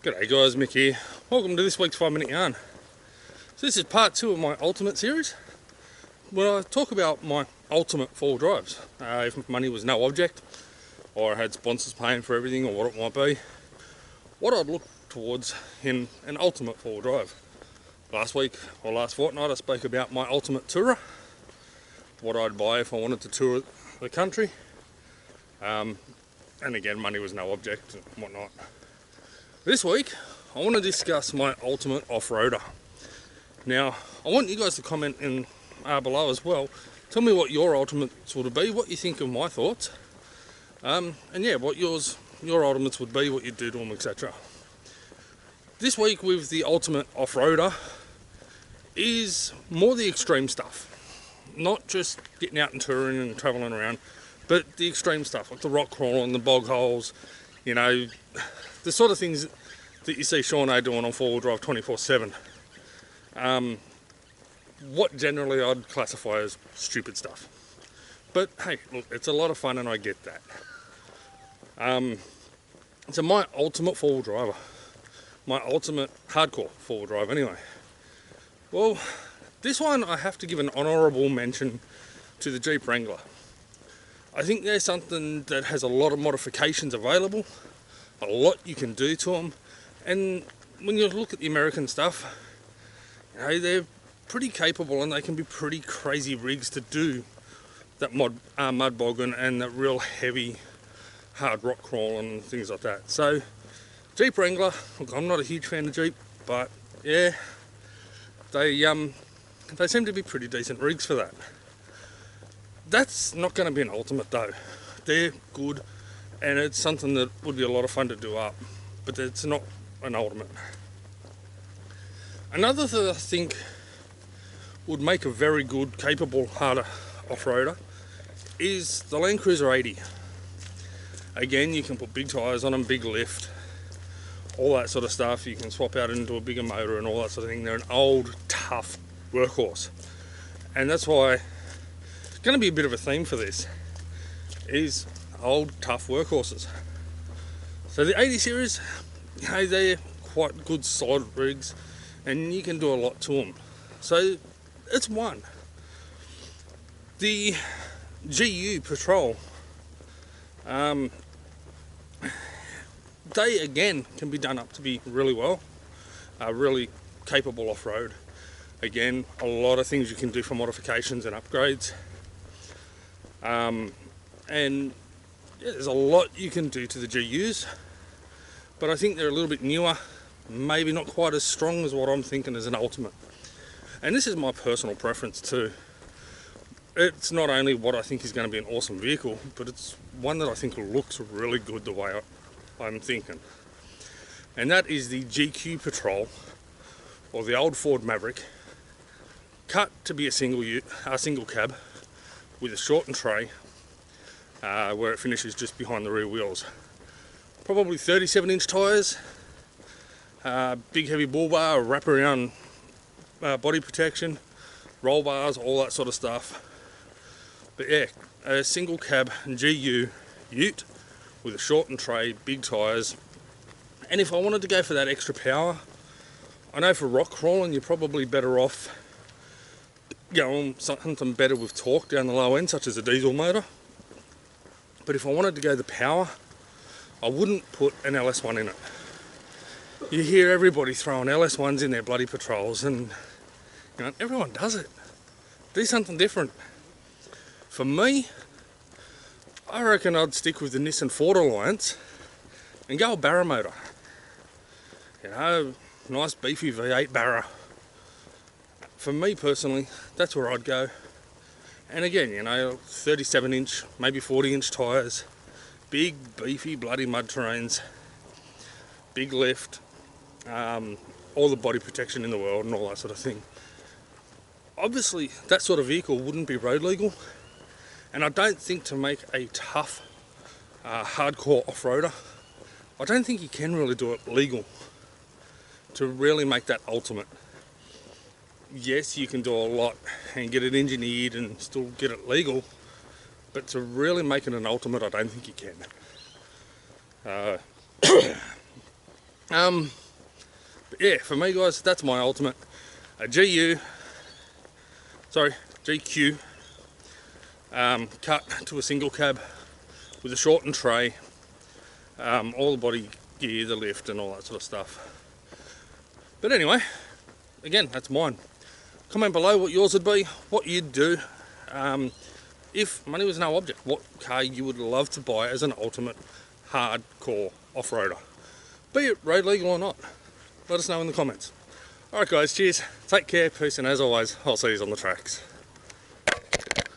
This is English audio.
G'day guys, Mick here. Welcome to this week's 5 Minute Yarn. So this is part 2 of my ultimate series, where I talk about my ultimate four drives. If money was no object, or I had sponsors paying for everything, or what it might be, what I'd look towards in an ultimate four drive. Last week, or last fortnight, I spoke about my ultimate tourer, what I'd buy if I wanted to tour the country. And again, money was no object and whatnot. This week, I want to discuss my ultimate off-roader. Now, I want you guys to comment in below as well. Tell me what your ultimates would be, what you think of my thoughts, and yeah, what your ultimates would be, what you'd do to them, etc. This week with the ultimate off-roader is more the extreme stuff, not just getting out and touring and travelling around, but the extreme stuff like the rock crawling, the bog holes, you know, the sort of things that you see Sean A doing on four-wheel drive 24/7. What generally I'd classify as stupid stuff. But hey, look, it's a lot of fun and I get that. So my ultimate four-wheel driver, my ultimate hardcore four-wheel drive anyway. Well, this one I have to give an honourable mention to the Jeep Wrangler. I think there's something that has a lot of modifications available, a lot you can do to them, and when you look at the American stuff, you know, they're pretty capable and they can be pretty crazy rigs to do that mud bogging and that real heavy hard rock crawling and things like that. So Jeep Wrangler, look, I'm not a huge fan of Jeep, but yeah, they seem to be pretty decent rigs for that. That's not going to be an ultimate though. They're good and it's something that would be a lot of fun to do up, but it's not an ultimate. Another that I think would make a very good, capable, harder off-roader is the Land Cruiser 80. Again, you can put big tyres on them, big lift, all that sort of stuff. You can swap out into a bigger motor and all that sort of thing. They're an old, tough workhorse. And that's why it's going to be a bit of a theme for this, is old, tough workhorses. So the 80 series, you know, they're quite good, solid rigs, and you can do a lot to them. So it's one. The GU Patrol, they again can be done up to be really well, really capable off-road. Again, a lot of things you can do for modifications and upgrades, and yeah, there's a lot you can do to the GUs, but I think they're a little bit newer, maybe not quite as strong as what I'm thinking as an ultimate. And this is my personal preference too. It's not only what I think is going to be an awesome vehicle, but it's one that I think looks really good the way I'm thinking. And that is the GQ Patrol, or the old Ford Maverick, cut to be a single cab with a shortened tray, where it finishes just behind the rear wheels. Probably 37-inch tyres, big heavy bull bar, wraparound body protection, roll bars, all that sort of stuff. But yeah, a single cab GU ute with a shortened tray, big tyres. And if I wanted to go for that extra power, I know for rock crawling you're probably better off going something better with torque down the low end, such as a diesel motor. But if I wanted to go the power, I wouldn't put an LS1 in it. You hear everybody throwing LS1s in their bloody patrols, and you know, everyone does it. Do something different. For me, I reckon I'd stick with the Nissan Ford Alliance and go a Barra motor. You know, nice beefy V8 Barra. For me personally, that's where I'd go. And again, you know, 37-inch, maybe 40-inch tyres, big, beefy, bloody mud terrains, big lift, all the body protection in the world and all that sort of thing. Obviously, that sort of vehicle wouldn't be road legal, and I don't think to make a tough, hardcore off-roader, I don't think you can really do it legal to really make that ultimate. Yes, you can do a lot and get it engineered and still get it legal, but to really make it an ultimate, I don't think you can. But yeah, for me guys, that's my ultimate. A GQ, cut to a single cab with a shortened tray, all the body gear, the lift and all that sort of stuff. But anyway, again, that's mine. Comment below what yours would be, what you'd do. If money was no object, what car you would love to buy as an ultimate hardcore off-roader, be it road legal or not. Let us know in the comments. Alright guys, cheers, take care, peace, and as always, I'll see you on the tracks.